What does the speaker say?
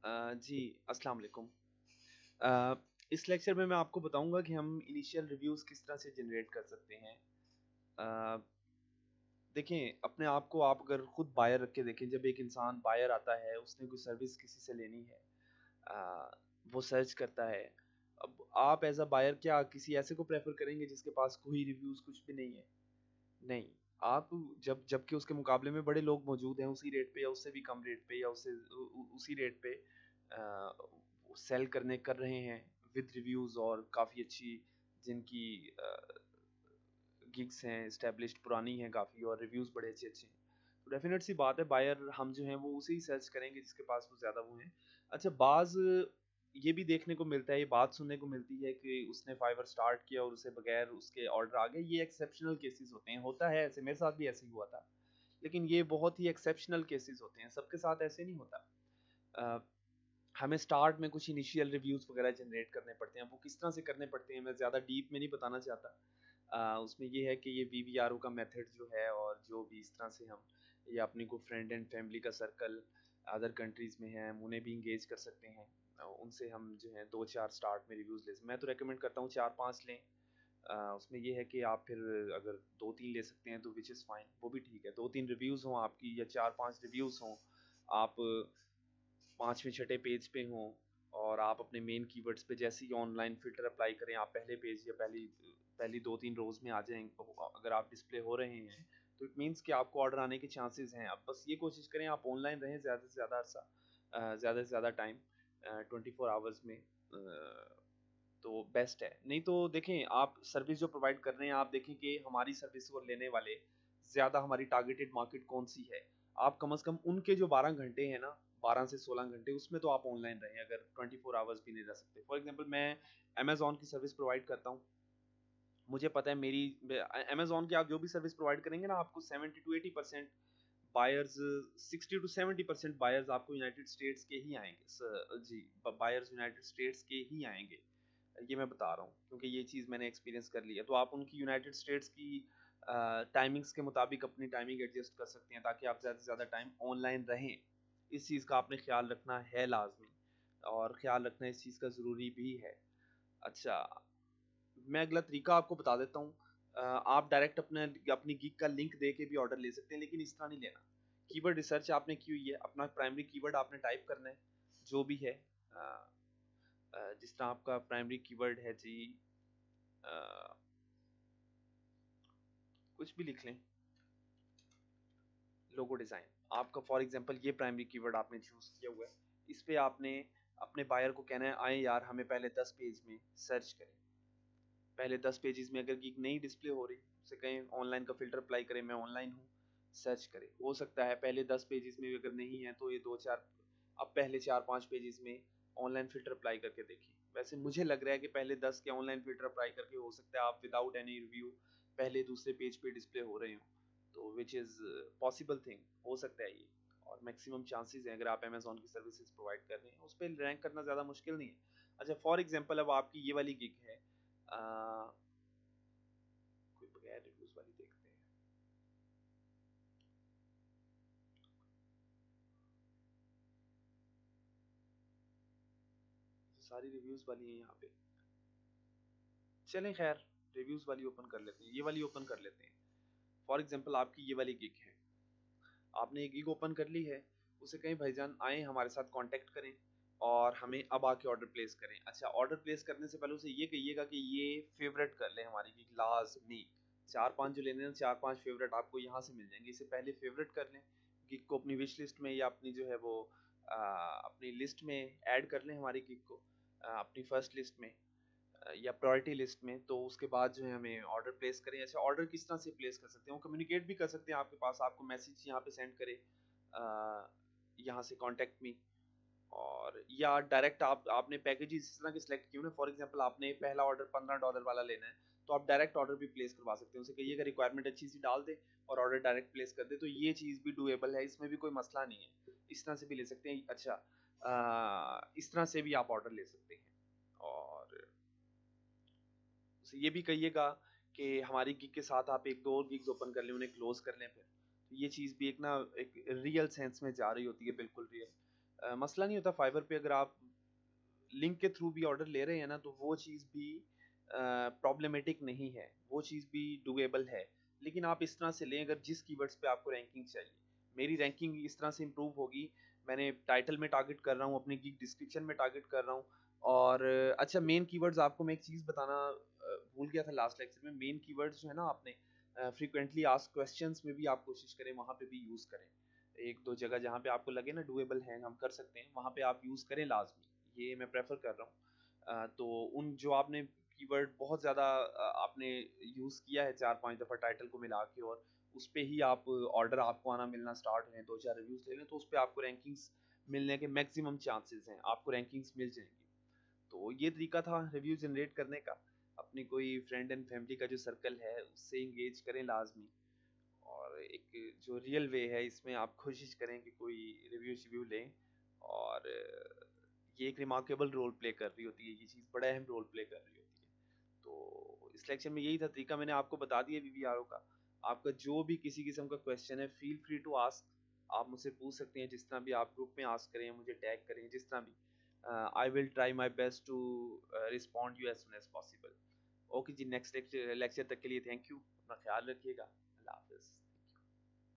जी, अस्सलाम वालेकुम। अ, इस लेक्चर में मैं आपको बताऊँगा कि हम इनिशियल रिव्यूज़ किस तरह से जनरेट कर सकते हैं। अ, देखें, अपने आप को आप अगर खुद बायर रख के देखें, जब एक इंसान बायर आता है, उसने कोई सर्विस किसी से लेनी है, अ, वो सर्च करता है। अब आप एज़ अ बायर क्या किसी ऐसे को प्रेफ़र करेंगे जिसके पास कोई रिव्यूज़ कुछ भी नहीं है? नहीं, आप जबकि उसके मुकाबले में बड़े लोग मौजूद हैं उसी रेट पे या उससे भी कम रेट पे या उससे उसी रेट पे सेल करने कर रहे हैं विद रिव्यूज़ और काफ़ी अच्छी जिनकी गिग्स हैं एस्टेब्लिश्ड पुरानी हैं काफ़ी और रिव्यूज़ बड़े अच्छे-अच्छे हैं। तो डेफ़िनेट सी बात है बायर हम जो हैं वो उसे ही सर्च करेंगे जिसके पास वो ज़्यादा वो हैं। अच्छा बाज़ ये भी देखने को मिलता है, ये बात सुनने को मिलती है कि उसने फाइवर स्टार्ट किया और उसे बगैर उसके ऑर्डर आ गए। ये एक्सेप्शनल केसेस होते हैं, होता है ऐसे, मेरे साथ भी ऐसे ही हुआ था। लेकिन ये बहुत ही एक्सेप्शनल केसेस होते हैं, सबके साथ ऐसे नहीं होता। अ, हमें स्टार्ट में कुछ इनिशियल रिव्यूज़ वगैरह जनरेट करने पड़ते हैं, वो किस तरह से करने पड़ते हैं मैं ज़्यादा डीप में नहीं बताना चाहता। उसमें ये है कि ये वीवीआरओ का मेथड जो है और जो भी इस तरह से हम या अपनी कोई फ्रेंड एंड फैमिली का सर्कल अदर कंट्रीज़ में है, हम उन्हें भी एंगेज कर सकते हैं। उनसे हम जो है 2-4 स्टार्ट में रिव्यूज़ ले मैं तो रिकमेंड करता हूँ 4-5 लें। उसमें ये है कि आप फिर अगर 2-3 ले सकते हैं तो व्हिच इज़ फाइन, वो भी ठीक है। 2-3 रिव्यूज़ हों आपकी या 4-5 रिव्यूज़ हों, आप 5वें छठे पेज पे हों और आप अपने मेन कीवर्ड्स पे जैसे ही ऑनलाइन फ़िल्टर अप्लाई करें, आप पहले पेज या पहली पहली 2-3 रोज़ में आ जाएँ अगर आप डिस्प्ले हो रहे हैं, तो इट मीन्स कि आपको ऑर्डर आने के चांसेज़ हैं। आप बस ये कोशिश करें आप ऑनलाइन रहें ज़्यादा से ज़्यादा अरसा ज़्यादा से ज़्यादा टाइम 24 आवर्स में तो बेस्ट है। नहीं तो देखें आप सर्विस जो प्रोवाइड कर रहे हैं, आप देखें कि हमारी सर्विस को लेने वाले ज़्यादा हमारी टारगेटेड मार्केट कौन-सी है। आप कम से कम उनके जो 12 घंटे हैं ना, 12 से 16 घंटे उसमें तो आप ऑनलाइन रहें अगर 24 आवर्स भी नहीं रह सकते। फॉर एग्ज़ाम्पल मैं अमेज़न की सर्विस प्रोवाइड करता हूँ। मुझे पता है मेरी अमेज़न की आप जो भी सर्विस प्रोवाइड करेंगे ना आपको 70 टू 80% बायर्स 60 टू 70% बायर्स आपको यूनाइटेड स्टेट्स के ही आएँगे। जी, ब बायर्स यूनाइटेड स्टेट्स के ही आएँगे। ये मैं बता रहा हूँ क्योंकि ये चीज़ मैंने एक्सपीरियंस कर ली है। तो आप उनकी यूनाइटेड स्टेट्स की टाइमिंग्स के मुताबिक अपनी टाइमिंग एडजस्ट कर सकते हैं ताकि आप ज़्यादा से ज़्यादा टाइम ऑनलाइन रहें। इस चीज़ का आपने ख़्याल रखना है लाज़मी और ख़्याल रखना इस चीज़ का ज़रूरी भी है। अच्छा, मैं अगला तरीका आपको बता देता हूँ। आप डायरेक्ट अपनी गिग का लिंक दे के भी ऑर्डर ले सकते हैं, लेकिन इस तरह नहीं लेना। कीवर्ड रिसर्च आपने की हुई है, अपना प्राइमरी कीवर्ड आपने टाइप करना है, जो भी है। अ जिस तरह आपका प्राइमरी कीवर्ड है जी अ, कुछ भी लिख लें, लोगो डिज़ाइन। आपका फॉर एग्ज़ाम्पल ये प्राइमरी कीवर्ड आपने चूज़ किया हुआ है। इस पे आपने अपने बायर को कहना है, आएँ यार हमें पहले 10 पेज में सर्च करें। पहले 10 पेजेज़ में अगर गिग नहीं डिस्प्ले हो रही, उसे कहें ऑनलाइन का फ़िल्टर अप्लाई करें, मैं ऑनलाइन हूँ, सर्च करें। हो सकता है पहले 10 पेजेज़ में भी अगर नहीं है, तो ये 2-4 अब पहले 4-5 पेजेज़ में ऑनलाइन फ़िल्टर अप्लाई करके देखें। वैसे मुझे लग रहा है कि पहले 10 के ऑनलाइन फ़िल्टर अप्लाई करके हो सकता है आप विदाउट एनी रिव्यू पहले दूसरे पेज पे डिस्प्ले हो रहे हों। तो व्हिच इज़ पॉसिबल थिंग, हो सकता है ये और मैक्सिमम चांसेज़ हैं अगर आप अमेज़न की सर्विसेज़ प्रोवाइड कर रहे हैं, उस पे रैंक करना ज़्यादा मुश्किल नहीं है। अच्छा फॉर एग्ज़ाम्पल अब आपकी ये वाली गिग है कोई बगैर रिव्यूज वाली देखते हैं। सारी रिव्यूज वाली हैं यहाँ पे। चलें खैर रिव्यूज वाली ओपन कर लेते हैं, ये वाली ओपन कर लेते हैं। फॉर एग्जांपल आपकी ये वाली गिग है, आपने ये गिग ओपन कर ली है, उसे कहीं भाईजान आए हमारे साथ कांटेक्ट करें और हमें अब आके ऑर्डर प्लेस करें। अच्छा ऑर्डर प्लेस करने से पहले उसे ये कहिएगा कि ये फेवरेट कर ले हमारी गिग लाजमी। 4-5 जो लेने हैं 4-5 फेवरेट आपको यहाँ से मिल जाएंगे, इसे पहले फेवरेट कर लें, गिग को अपनी विश लिस्ट में या अपनी जो है वो अपनी लिस्ट में ऐड कर लें हमारी गिग को अपनी फर्स्ट लिस्ट में या प्रायोरिटी लिस्ट में। तो उसके बाद जो है हमें ऑर्डर प्लेस करें। अच्छा ऑर्डर किस तरह से प्लेस कर सकते हैं, वो कम्युनिकेट भी कर सकते हैं आपके पास, आपको मैसेज यहाँ पे सेंड करे यहाँ से कॉन्टेक्ट मी और या डायरेक्ट आपने पैकेजेस इस तरह के सिलेक्ट किए ना, फॉर एग्जांपल आपने पहला ऑर्डर $15 वाला लेना है तो आप डायरेक्ट ऑर्डर भी प्लेस करवा सकते हैं, उसे कहिएगा रिक्वायरमेंट अच्छी सी डाल दे और ऑर्डर डायरेक्ट प्लेस कर दे। तो ये चीज़ भी डुएबल है, इसमें भी कोई मसला नहीं है, इस तरह से भी ले सकते हैं। अच्छा इस तरह से भी आप ऑर्डर ले सकते हैं और उसे ये भी कहिएगा कि हमारी गिग के साथ आप 1-2 और गिग्स ओपन कर लें, उन्हें क्लोज़ कर लें फिर। तो ये चीज़ भी एक ना एक रियल सेंस में जा रही होती है, बिल्कुल रियल। मसला नहीं होता फाइवर पे अगर आप लिंक के थ्रू भी ऑर्डर ले रहे हैं ना, तो वो चीज़ भी प्रॉब्लमेटिक नहीं है, वो चीज़ भी डुएबल है। लेकिन आप इस तरह से लें अगर जिस कीवर्ड्स पे आपको रैंकिंग चाहिए। मेरी रैंकिंग इस तरह से इम्प्रूव होगी, मैंने टाइटल में टारगेट कर रहा हूँ, अपनी गिग डिस्क्रिप्शन में टारगेट कर रहा हूँ। और अच्छा, मेन कीवर्ड्स आपको मैं एक चीज़ बताना भूल गया था लास्ट लेक्चर में। मेन कीवर्ड्स जो है ना, आपने फ्रीक्वेंटली आस्क्ड क्वेश्चंस में भी आप कोशिश करें, वहाँ पे भी यूज़ करें। एक दो जगह जहाँ पे आपको लगे ना डुएबल है, हम कर सकते हैं, वहाँ पे आप यूज़ करें लाजमी। ये मैं प्रेफर कर रहा हूँ। तो उन जो आपने कीवर्ड बहुत ज़्यादा आपने यूज़ किया है 4-5 दफ़ा टाइटल को मिला के, और उस पे ही आप ऑर्डर आपको आना मिलना स्टार्ट हुए, 2-4 रिव्यूज़ ले लें, तो उस पे आपको रैंकिंग्स मिलने के मैक्सिमम चांसेस हैं, आपको रैंकिंग्स मिल जाएंगी। तो ये तरीका था रिव्यू जनरेट करने का। अपनी कोई फ्रेंड एंड फैमिली का जो सर्कल है उससे इंगेज करें लाजमी। और एक जो रियल वे है इसमें आप कोशिश करें कि कोई रिव्यू शिव्यू लें। और ये एक रिमार्केबल रोल प्ले कर रही होती है, ये चीज़ बड़ा अहम रोल प्ले कर रही होती है। तो इस लेक्चर में यही था तरीका, मैंने आपको बता दिया वीवीआरओ का। आपका जो भी किसी किस्म का क्वेश्चन है, फील फ्री टू आस्क। आप मुझसे पूछ सकते हैं जिस तरह भी, आप ग्रुप में आस्क करें, मुझे टैग करें, जिस तरह भी। I will try my best to respond you as soon as possible. Okay जी, नेक्स्ट लेक्चर तक के लिए थैंक यू, अपना ख्याल रखिएगा। अल्लाह हाफिज़।